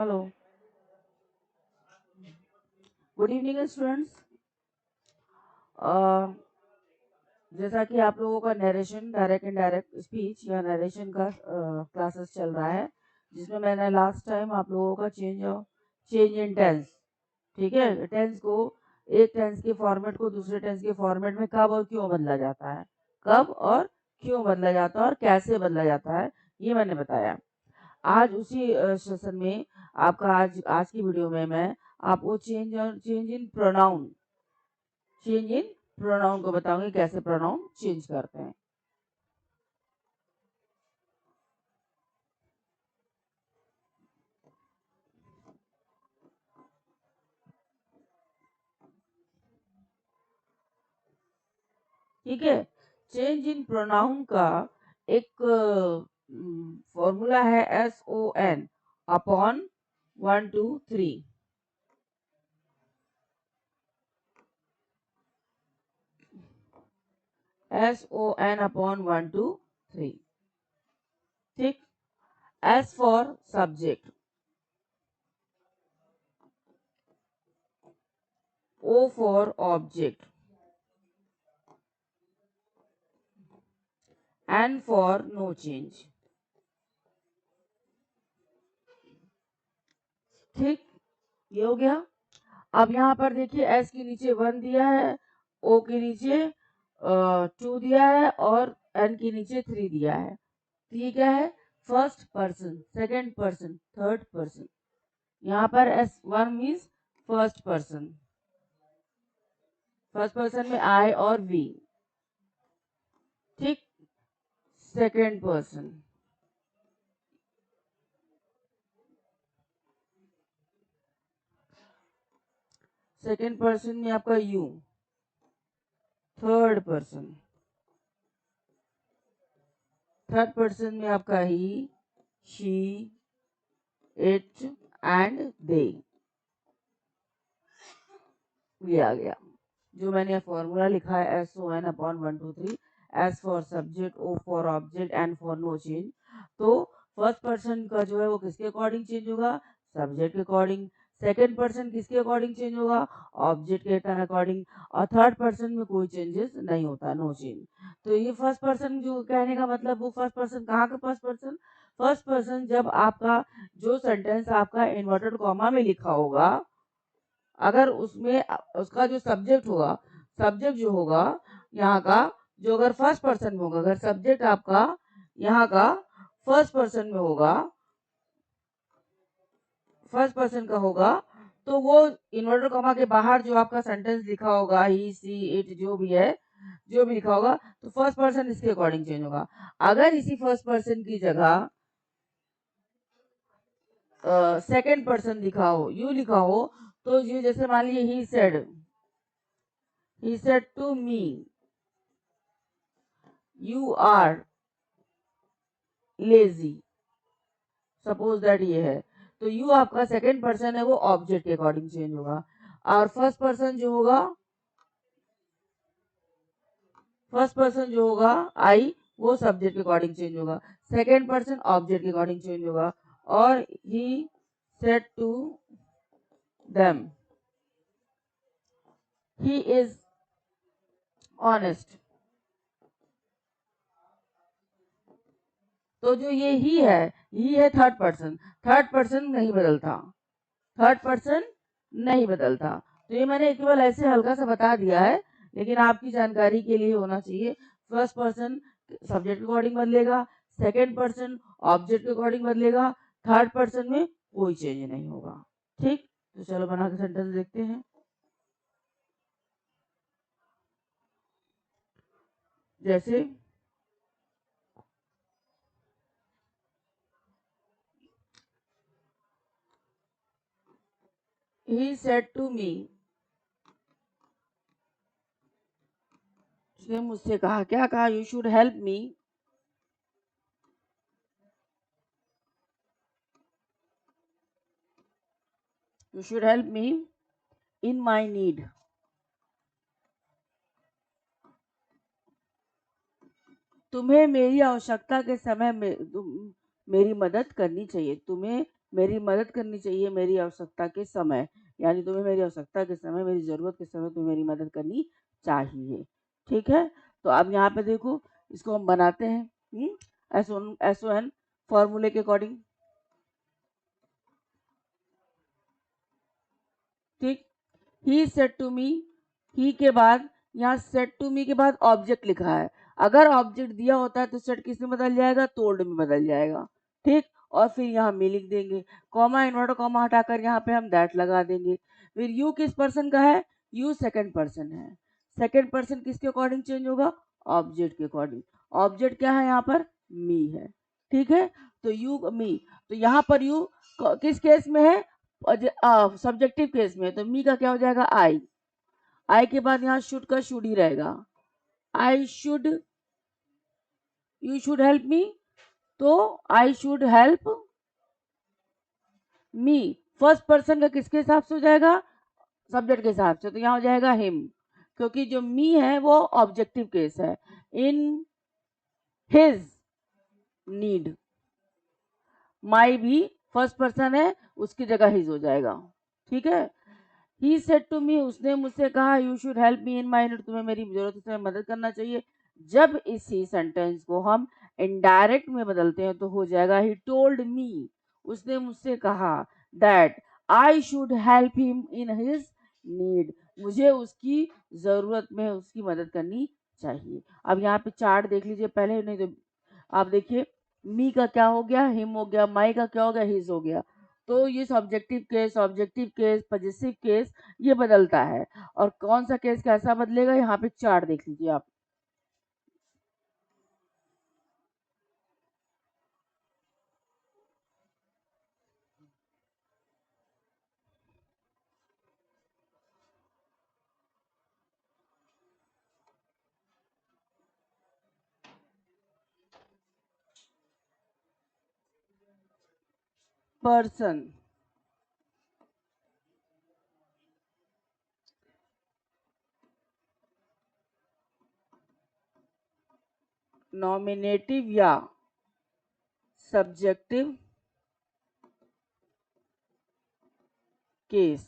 Hello, good evening students. जैसा कि आप लोगों का नरेशन, डायरेक्ट इनडायरेक्ट स्पीच या नरेशन का क्लासेस चल रहा है, जिसमें मैंने लास्ट टाइम आप लोगों का चेंज इन टेंस, ठीक है, टेंस को एक टेंस के फॉर्मेट को दूसरे टेंस के फॉर्मेट में कब और क्यों बदला जाता है, कब और क्यों बदला जाता है और कैसे बदला जाता है, ये मैंने बताया। आज उसी सेशन में आपका आज आज की वीडियो में मैं आपको चेंज इन प्रोनाउन को बताऊंगी, कैसे प्रोनाउन चेंज करते हैं। ठीक है, चेंज इन प्रोनाउन का एक फॉर्मूला है SON अपॉन 1 2 3। SON upon 1 2 3। ठीक, S for subject, O for object, N for no change. ठीक, ये हो गया। अब यहाँ पर देखिए S के नीचे 1 दिया है, O के नीचे 2 दिया है और N के नीचे 3 दिया है। तो ये क्या है? First person, second person, third person. यहाँ पर S1 means first person, first person में I और V। ठीक, सेकंड पर्सन, सेकंड पर्सन में आपका U। Third person, third person में आपका he, she, it and they. ये आ गया जो मैंने फॉर्मूला लिखा है SON upon 1 2 3। S for subject, O for object, N for no change. तो फर्स्ट पर्सन का जो है वो किसके अकॉर्डिंग चेंज होगा? सब्जेक्ट के अकॉर्डिंग। सेकंड पर्सन किसके अकॉर्डिंग चेंज होगा? ऑब्जेक्ट के अकॉर्डिंग। और थर्ड पर्सन में कोई चेंजेस नहीं होता, नो चेंज। तो ये फर्स्ट पर्सन जो कहने का मतलब, वो फर्स्ट पर्सन कहाँ का फर्स्ट पर्सन? फर्स्ट पर्सन जब आपका जो सेंटेंस आपका इन्वर्टेड कॉमा में लिखा होगा, अगर उसमें उसका जो सब्जेक्ट होगा, सब्जेक्ट जो होगा यहाँ का, जो अगर फर्स्ट पर्सन में होगा, अगर सब्जेक्ट आपका यहाँ का फर्स्ट पर्सन में होगा, फर्स्ट पर्सन का होगा, तो वो इन्वर्टर कॉमा के बाहर जो आपका सेंटेंस लिखा होगा, ही सी इट जो भी है, जो भी लिखा होगा, तो फर्स्ट पर्सन इसके अकॉर्डिंग चेंज होगा। अगर इसी फर्स्ट पर्सन की जगह सेकंड पर्सन लिखा हो, यू लिखा हो, तो ये जैसे मान लीजिए he said to me you are lazy, suppose that ये है, तो यू आपका सेकंड पर्सन है, वो ऑब्जेक्ट के अकॉर्डिंग चेंज होगा। और फर्स्ट पर्सन जो होगा, फर्स्ट पर्सन जो होगा आई, वो सब्जेक्ट के अकॉर्डिंग चेंज होगा। सेकंड पर्सन ऑब्जेक्ट के अकॉर्डिंग चेंज होगा। और he said to them he is honest. तो जो ये ही है थर्ड पर्सन, थर्ड पर्सन नहीं बदलता, थर्ड पर्सन नहीं बदलता। तो ये मैंने केवल ऐसे हल्का सा बता दिया है, लेकिन आपकी जानकारी के लिए होना चाहिए। फर्स्ट पर्सन सब्जेक्ट के अकॉर्डिंग बदलेगा, सेकंड पर्सन ऑब्जेक्ट के अकॉर्डिंग बदलेगा, थर्ड पर्सन में कोई चेंज नहीं होगा। ठीक, तो चलो बना के सेंटेंस देखते हैं। जैसे he said to me, उसने मुझसे कहा, क्या कहा? You should help me, you should help me in my need. तुम्हें मेरी आवश्यकता के समय में मेरी मदद करनी चाहिए, तुम्हें मेरी मदद करनी चाहिए मेरी आवश्यकता के समय, यानी तुम्हें मेरी आवश्यकता के समय, मेरी ज़रूरत के समय तुम्हें मेरी मदद करनी चाहिए। ठीक है? तो अब यहाँ पे देखो, इसको हम बनाते हैं SON फॉर्मूले के अकॉर्डिंग। ठीक, ही सेड टू मी, ही के बाद यहाँ सेड टू मी के बाद ऑब्जेक्ट लिखा है। अगर ऑब्जेक्ट दिया होता है तो सेड किस में बदल जाएगा, टोल्ड में बदल जाएगा। ठीक, और फिर यहाँ मी लिख देंगे, कॉमा इन्वर्टर कॉमा हटाकर यहाँ पे हम दैट लगा देंगे। फिर यू किस पर्सन का है, यू सेकंड पर्सन है। सेकंड पर्सन किसके अकॉर्डिंग चेंज होगा, ऑब्जेक्ट के अकॉर्डिंग। ऑब्जेक्ट क्या है यहाँ पर, मी है। ठीक है, तो यू मी, तो यहाँ पर यू किस केस में है, सब्जेक्टिव केस में, तो मी का क्या हो जाएगा, आई के बाद यहाँ शुड का शुड ही रहेगा। I should, you should help me, तो I should help me first person का किसके हिसाब से हो जाएगा, सब्जेक्ट के हिसाब से, तो यहाँ हो जाएगा हिम, क्योंकि जो मी है वो ऑब्जेक्टिव केस है। इन हिज नीड, माई भी फर्स्ट पर्सन है, उसकी जगह हिज हो जाएगा। ठीक है, ही सेड टू मी, उसने मुझसे कहा, you should help me in my need, तुम्हें मेरी जरूरत से मदद करना चाहिए। जब इसी सेंटेंस को हम इनडायरेक्ट में बदलते हैं तो हो जाएगा ही टोल्ड मी, उसने मुझसे कहा, that I should help him in his need, मुझे उसकी जरूरत में उसकी मदद करनी चाहिए। अब यहाँ पे चार्ट देख लीजिए पहले, नहीं तो आप देखिए, मी का क्या हो गया, हिम हो गया, माई का क्या हो गया, हिज हो गया। तो ये ऑब्जेक्टिव केस, पॉजिटिव केस ये बदलता है। और कौन सा केस कैसा बदलेगा, यहाँ पे चार्ट देख लीजिए आप। पर्सन, नॉमिनेटिव या subjective case,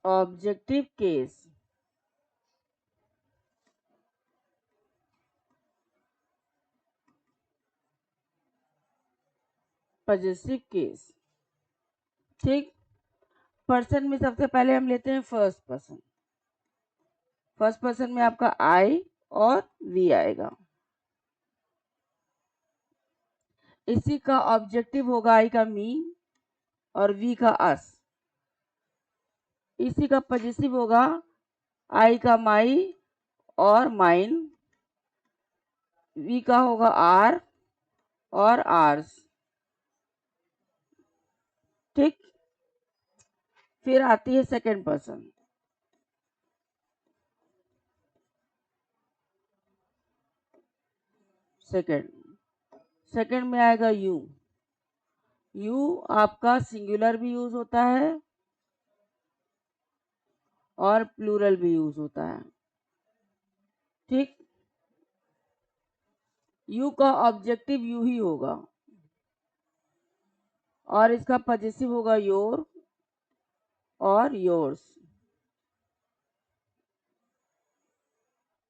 objective case, positive case. ठीक, पर्सन में सबसे पहले हम लेते हैं फर्स्ट पर्सन। फर्स्ट पर्सन में आपका आई और वी आएगा। इसी का ऑब्जेक्टिव होगा आई का मी और वी का अस। इसी का पॉजिटिव होगा आई का माई और माइन, वी का होगा आर और आर्स। ठीक, फिर आती है सेकंड पर्सन। सेकंड, सेकंड में आएगा यू। यू आपका सिंगुलर भी यूज होता है और प्लूरल भी यूज होता है। ठीक, यू का ऑब्जेक्टिव यू ही होगा और इसका पॉजिटिव होगा योर और योर्स।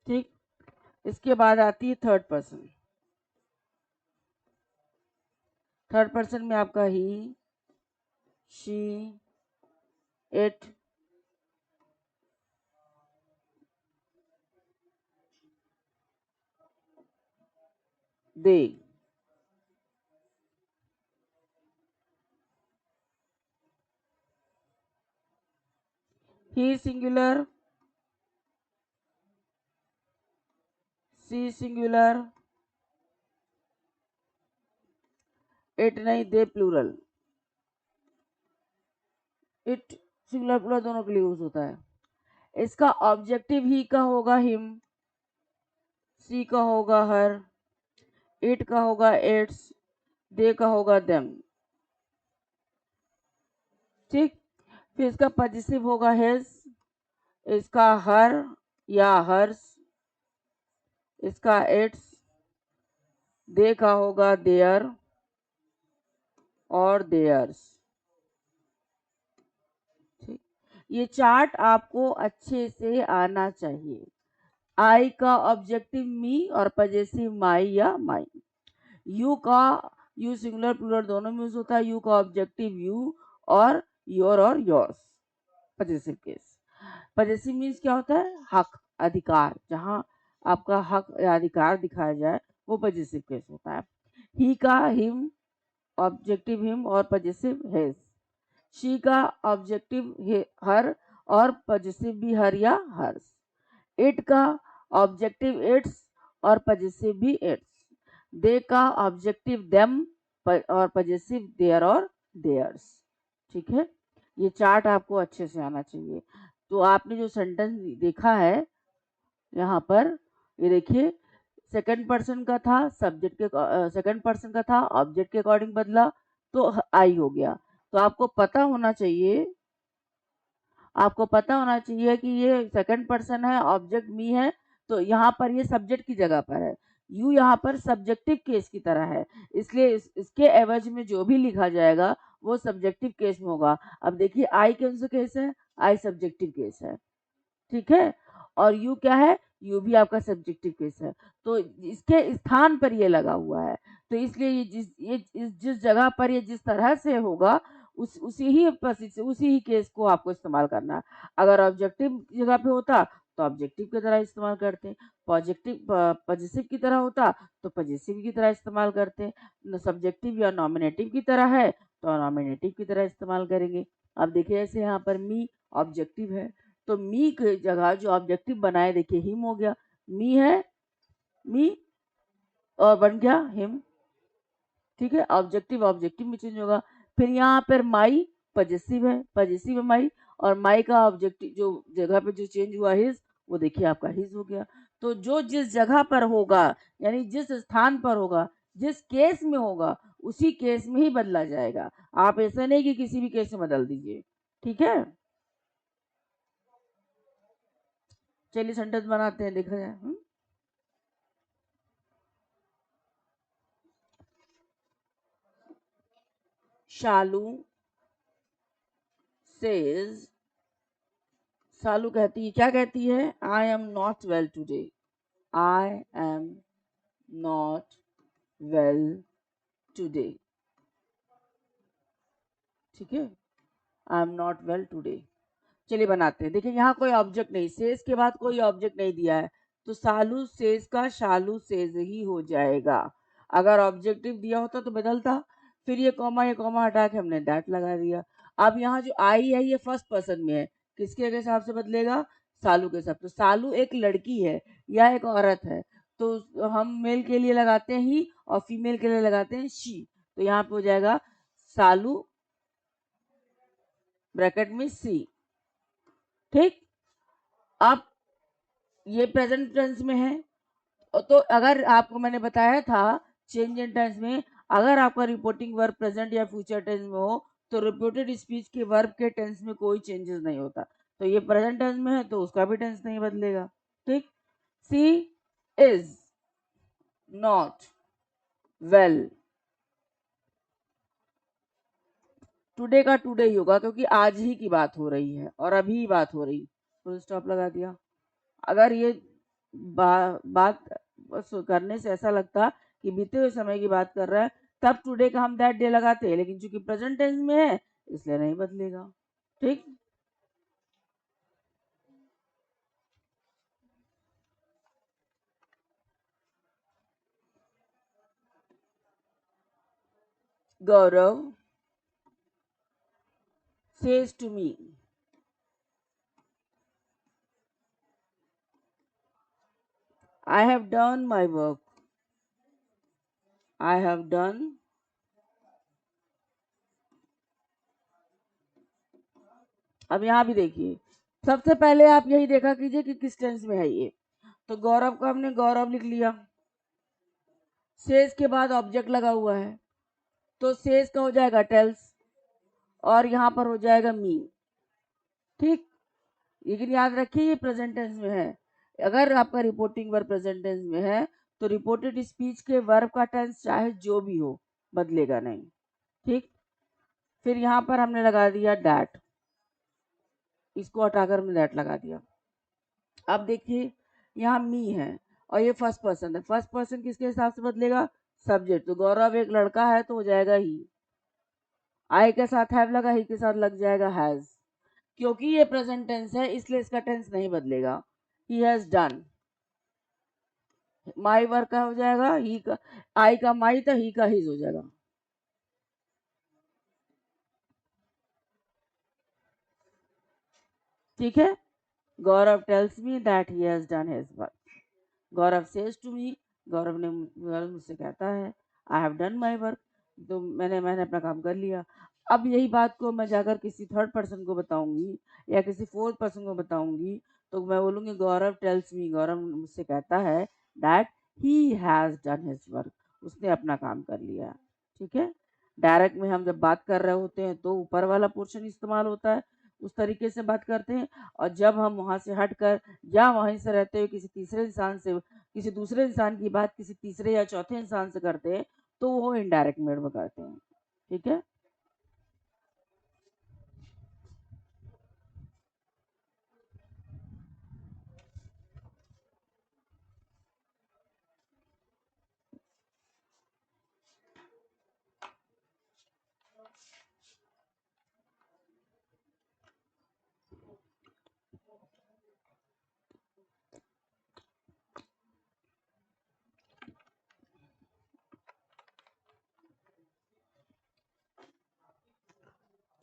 ठीक, इसके बाद आती है थर्ड पर्सन। थर्ड पर्सन में आपका he, she, it, they. He singular, she singular, it नहीं, they plural. It singular plural दोनों के लिए यूज होता है। इसका ऑब्जेक्टिव ही का होगा हिम, सी का होगा हर, इट का होगा इट्स, दे का होगा देम, ठीक। फिर इसका पॉजिटिव होगा हिज, इसका हर या हर्स, इसका इट्स, दे का होगा देयर और देयर्स, ठीक। ये चार्ट आपको अच्छे से आना चाहिए। आई का ऑब्जेक्टिव मी और पॉजेसिव माई या माई। यू का, यू सिंगुलर प्लूरल दोनों में यूज होता है। यू का ऑब्जेक्टिव यू और योर और yours, possessive case. Possessive means क्या होता है? हक, अधिकार, जहां आपका हक या अधिकार दिखाया जाए वो पॉजेसिव केस होता है। ही का हिम, ऑब्जेक्टिव हिम और पॉजेसिव हिज। शी का ऑब्जेक्टिव हर और पॉजेसिव भी हर या हर्स। इट का ऑब्जेक्टिव इट्स और पॉजेसिव भी इट्स। दे का ऑब्जेक्टिव देम और पॉजेसिव देयर और देयर्स, ठीक है। ये चार्ट आपको अच्छे से आना चाहिए। तो आपने जो सेंटेंस देखा है यहाँ पर, ये देखिए, सेकंड पर्सन का था, सब्जेक्ट के सेकंड पर्सन का था, ऑब्जेक्ट के अकॉर्डिंग बदला तो आई हो गया। तो आपको पता होना चाहिए, आपको पता होना चाहिए कि ये सेकंड पर्सन है, ऑब्जेक्ट मी है, तो यहाँ पर ये सब्जेक्ट की जगह पर है। यू यहाँ पर सब्जेक्टिव केस की तरह है, इसलिए इसके एवज में जो भी लिखा जाएगा वो सब्जेक्टिव केस में होगा। अब देखिए, आई कौन सा केस है? आई सब्जेक्टिव केस है, ठीक है। और यू क्या है? यू भी आपका सब्जेक्टिव केस है। तो इसके स्थान पर ये लगा हुआ है, तो इसलिए जिस जगह पर ये जिस तरह से होगा उसी ही केस को आपको इस्तेमाल करना है। अगर ऑब्जेक्टिव जगह पे होता तो ऑब्जेक्टिव की तरह इस्तेमाल करते, पॉजिटिव पॉजिटिव की तरह होता तो पॉजिटिव की तरह इस्तेमाल करते, सब्जेक्टिव या नॉमिनेटिव की तरह है तो नॉमिनेटिव की तरह इस्तेमाल करेंगे। अब देखिए, ऐसे यहाँ पर मी ऑब्जेक्टिव है, तो मी की जगह जो ऑब्जेक्टिव बनाए, देखिए हिम हो गया, मी है, मी और बन गया हिम, ठीक है। ऑब्जेक्टिव ऑब्जेक्टिव में चेंज होगा। फिर यहाँ पर माई पॉजेसिव है माई, और माई का ऑब्जेक्टिव जो जगह पे जो चेंज हुआ हिज, वो देखिए आपका हिज हो गया। तो जो जिस जगह पर होगा, यानी जिस स्थान पर होगा, जिस केस में होगा, उसी केस में ही बदला जाएगा। आप ऐसा नहीं कि किसी भी केस में बदल दीजिए, ठीक है। चलिए सेंटेंस बनाते हैं, देखा जाए। शालू सेज, शालू कहती है, क्या कहती है? I am not well today, I am not well today, ठीक है। I am not well today. चलिए बनाते हैं। देखिए, यहाँ कोई ऑब्जेक्ट नहीं, सेज के बाद कोई ऑब्जेक्ट नहीं दिया है, तो शालू सेज का शालू सेज ही हो जाएगा। अगर ऑब्जेक्टिव दिया होता तो बदलता। फिर ये कॉमा हटा के हमने दैट लगा दिया। अब यहाँ जो आई है ये फर्स्ट पर्सन में है, किसके हिसाब से बदलेगा? सालू के हिसाब। तो सालू एक लड़की है या एक औरत है, तो हम मेल के लिए लगाते हैं ही और फीमेल के लिए लगाते हैं शी। तो यहाँ पे हो जाएगा सालू ब्रैकेट में सी, ठीक। अब ये प्रेजेंट टेंस में है, तो अगर आपको मैंने बताया था चेंज इन टेंस में, अगर आपका रिपोर्टिंग वर्ब प्रेजेंट या फ्यूचर टेंस में हो तो रिपोर्टेड स्पीच के वर्ब के टेंस में कोई चेंजेस नहीं होता। तो ये प्रेजेंट टेंस में है तो उसका भी टेंस नहीं बदलेगा, ठीक। सी इज नॉट वेल, टुडे का टुडे ही होगा क्योंकि आज ही की बात हो रही है और अभी बात हो रही, फुल स्टॉप लगा दिया। अगर ये बात करने से ऐसा लगता कि बीते हुए समय की बात कर रहा है, तब टुडे का हम दैट डे लगाते हैं, लेकिन चूंकि प्रेजेंट टेंस में है इसलिए नहीं बदलेगा, ठीक। गौरव says to me, I have done my work, I have done, अब यहाँ भी देखिए, सबसे पहले आप यही देखा कीजिए कि किस टेंस में है ये। तो गौरव का हमने गौरव लिख लिया, सेज के बाद ऑब्जेक्ट लगा हुआ है, तो सेज का हो जाएगा टेल्स और यहाँ पर हो जाएगा मी। ठीक, लेकिन याद रखिए ये प्रेजेंट टेंस में है। अगर आपका रिपोर्टिंग वर्ब प्रेजेंट टेंस में है तो रिपोर्टेड स्पीच के वर्ब का टेंस चाहे जो भी हो बदलेगा नहीं। ठीक, फिर यहाँ पर हमने लगा दिया दैट, इसको हटाकर हमने दैट लगा दिया। अब देखिए यहाँ मी है और ये फर्स्ट पर्सन है। फर्स्ट पर्सन किसके हिसाब से बदलेगा? सब्जेक्ट। तो गौरव एक लड़का है तो हो जाएगा ही। आई के साथ हैव लगा, ही के साथ लग जाएगा हैज। क्योंकि ये प्रेजेंट टेंस है इसलिए इसका टेंस नहीं बदलेगा। ही हैज डन। माई वर्क का हो जाएगा ही का, आई का माई तो ही का हिज हो जाएगा। ठीक है, Gaurav tells me that he has done his work. Gaurav says to me, Gaurav मुझसे कहता है I have done my work, तो मैंने अपना काम कर लिया। अब यही बात को मैं जाकर किसी थर्ड पर्सन को बताऊंगी या किसी फोर्थ पर्सन को बताऊंगी तो मैं बोलूंगी गौरव टेल्स मी, गौरव मुझसे कहता है that he has done his work, उसने अपना काम कर लिया। ठीक है, डायरेक्ट में हम जब बात कर रहे होते हैं तो ऊपर वाला पोर्शन इस्तेमाल होता है, उस तरीके से बात करते हैं। और जब हम वहां से हटकर या वहीं से रहते हुए किसी तीसरे इंसान से, किसी दूसरे इंसान की बात किसी तीसरे या चौथे इंसान से करते हैं तो वो इनडायरेक्ट मोड में करते हैं। ठीक है,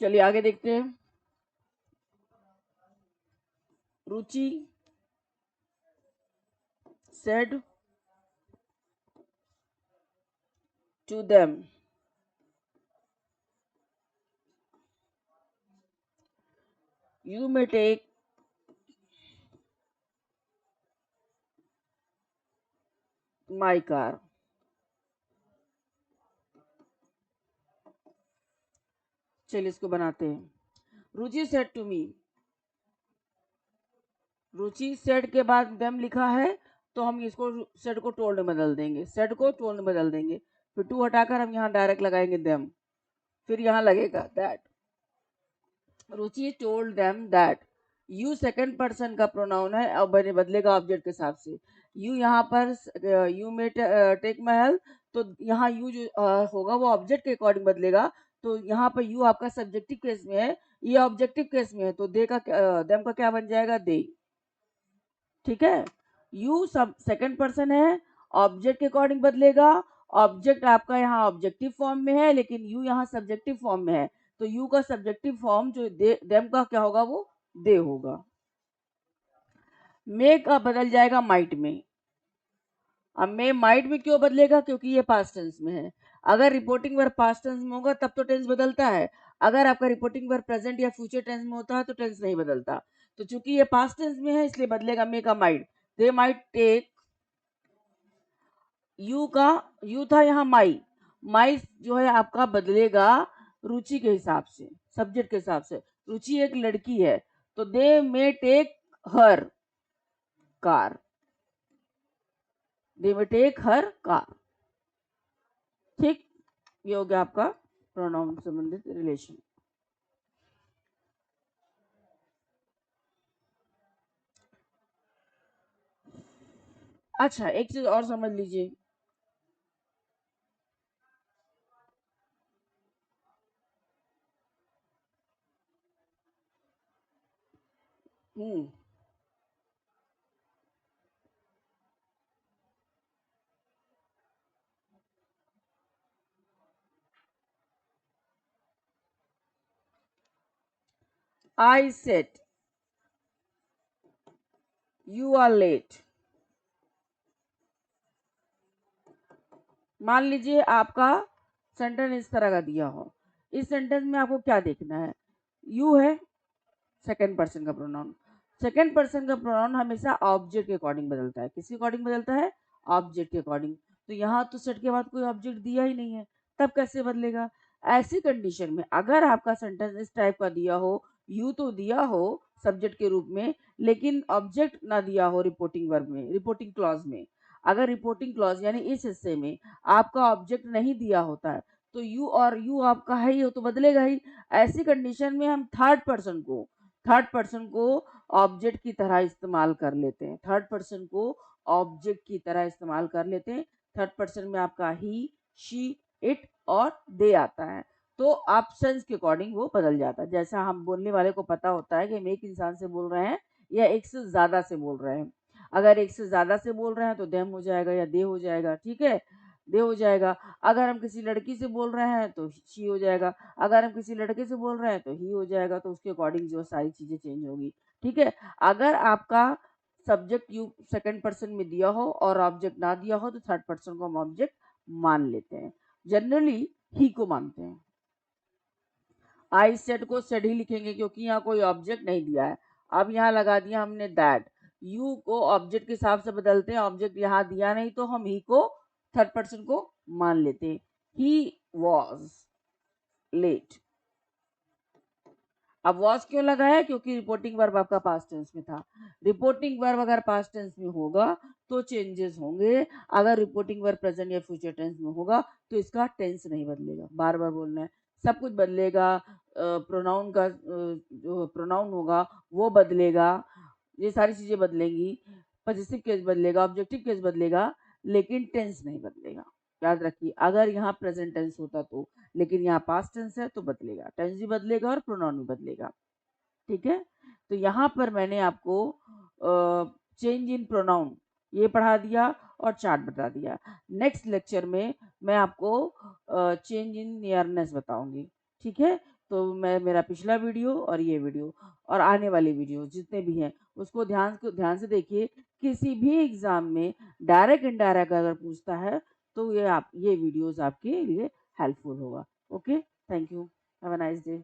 चलिए आगे देखते हैं। रुचि said to them, you may take my car। चलिए इसको बनाते हैं। Ruchi said to me, Ruchi said के बाद देम लिखा है तो हम इसको सेड को टोल्ड में बदल देंगे, सेड को टोल्ड में बदल देंगे। फिर टू हटाकर हम यहाँ डायरेक्ट लगाएंगे देम, फिर यहाँ लगेगा that. Ruchi told them that, you second person का प्रोनाउन है और बदलेगा ऑब्जेक्ट के हिसाब से। यू यहाँ पर you may take my help, तो यहाँ यू जो होगा वो ऑब्जेक्ट के अकॉर्डिंग बदलेगा। तो यहाँ पर यू आपका सब्जेक्टिव केस में है, ये ऑब्जेक्टिव केस में है, तो दे का देम का क्या बन जाएगा? दे। ठीक है, यू सब सेकंड पर्सन है, ऑब्जेक्ट के अकॉर्डिंग बदलेगा। ऑब्जेक्ट आपका यहाँ ऑब्जेक्टिव फॉर्म में है लेकिन यू यहाँ सब्जेक्टिव फॉर्म में है, तो यू का सब्जेक्टिव फॉर्म जो देम का क्या होगा? वो दे होगा। मे का बदल जाएगा माइट में। अब मे माइट में क्यों बदलेगा? क्योंकि ये पास्ट टेंस में है। अगर रिपोर्टिंग वर्ब पास्ट टेंस में होगा तब तो टेंस बदलता है, अगर आपका रिपोर्टिंग वर्ब प्रेजेंट या फ्यूचर टेंस में होता है तो टेंस नहीं बदलता। तो चूंकि ये पास्ट टेंस में है इसलिए बदलेगा मे का might. They might take, you का यू था यहाँ माई, माई जो है आपका बदलेगा रुचि के हिसाब से, सब्जेक्ट के हिसाब से। रुचि एक लड़की है तो दे मे टेक हर कार, दे मे टेक हर कार। ठीक, ये हो गया आपका प्रोनाउन संबंधित रिलेशन। अच्छा एक चीज और समझ लीजिए, आई सेट यू आर लेट। मान लीजिए आपका सेंटेंस इस तरह का दिया हो, इस सेंटेंस में आपको क्या देखना है? यू है सेकंड पर्सन का प्रोनाउन, सेकंड पर्सन का प्रोनाउन हमेशा ऑब्जेक्ट के अकॉर्डिंग बदलता है। किसके अकॉर्डिंग बदलता है? ऑब्जेक्ट के अकॉर्डिंग। तो यहाँ तो सेट के बाद कोई ऑब्जेक्ट दिया ही नहीं है तब कैसे बदलेगा? ऐसी कंडीशन में अगर आपका सेंटेंस इस टाइप का दिया हो, यू तो दिया हो सब्जेक्ट के रूप में, लेकिन ऑब्जेक्ट ना दिया हो रिपोर्टिंग वर्ब में, रिपोर्टिंग क्लॉज में। अगर रिपोर्टिंग क्लॉज यानी इस हिस्से में आपका ऑब्जेक्ट नहीं दिया होता है, तो यू और यू आपका है ही हो तो बदलेगा ही। ऐसी कंडीशन में हम थर्ड पर्सन को ऑब्जेक्ट की तरह इस्तेमाल कर लेते हैं। थर्ड पर्सन को ऑब्जेक्ट की तरह इस्तेमाल कर लेते हैं। थर्ड पर्सन में आपका ही, शी, इट और दे आता है, तो ऑप्शंस के अकॉर्डिंग वो बदल जाता है। जैसा हम बोलने वाले को पता होता है कि हम एक इंसान से बोल रहे हैं या एक से ज्यादा से बोल रहे हैं। अगर एक से ज्यादा से बोल रहे हैं तो देम हो जाएगा या दे हो जाएगा, ठीक है, दे हो जाएगा। अगर हम किसी लड़की से बोल रहे हैं तो शी हो जाएगा। अगर हम किसी लड़के से बोल रहे हैं तो ही हो जाएगा। तो उसके अकॉर्डिंग जो सारी चीजें चेंज होगी, ठीक है। अगर आपका सब्जेक्ट यू सेकंड पर्सन में दिया हो और ऑब्जेक्ट ना दिया हो तो थर्ड पर्सन को हम ऑब्जेक्ट मान लेते हैं। जनरली ही को मानते हैं। आई सेड को सेड ही लिखेंगे क्योंकि यहाँ कोई ऑब्जेक्ट नहीं दिया है। अब यहाँ लगा दिया हमने दैट। यू को ऑब्जेक्ट के हिसाब से बदलते हैं, ऑब्जेक्ट यहाँ दिया नहीं तो हम ही को थर्ड पर्सन को मान लेते हैं। He was late. अब वॉज क्यों लगा है? क्योंकि रिपोर्टिंग वर्ब आपका पास्ट टेंस में था। रिपोर्टिंग वर्ब अगर पास्ट टेंस में होगा तो चेंजेस होंगे। अगर रिपोर्टिंग वर्ब प्रेजेंट या फ्यूचर टेंस में होगा तो इसका टेंस नहीं बदलेगा। बार बार बोलना है, सब कुछ बदलेगा। प्रोनाउन का जो प्रोनाउन होगा वो बदलेगा, ये सारी चीजें बदलेंगी। पॉजिटिव केस बदलेगा, ऑब्जेक्टिव केस बदलेगा, लेकिन टेंस नहीं बदलेगा। याद रखिए, अगर यहाँ प्रेजेंट टेंस होता तो, लेकिन यहाँ पास्ट टेंस है तो बदलेगा, टेंस भी बदलेगा और प्रोनाउन भी बदलेगा, ठीक है। तो यहाँ पर मैंने आपको चेंज इन प्रोनाउन ये पढ़ा दिया और चार्ट बता दिया। नेक्स्ट लेक्चर में मैं आपको चेंज इन नियरनेस बताऊंगी, ठीक है। तो मैं मेरा पिछला वीडियो और ये वीडियो और आने वाले वीडियो जितने भी हैं उसको ध्यान से देखिए। किसी भी एग्जाम में डायरेक्ट इनडायरेक्ट अगर पूछता है तो ये वीडियोस आपके लिए हेल्पफुल होगा। Okay, thank you, have a nice day.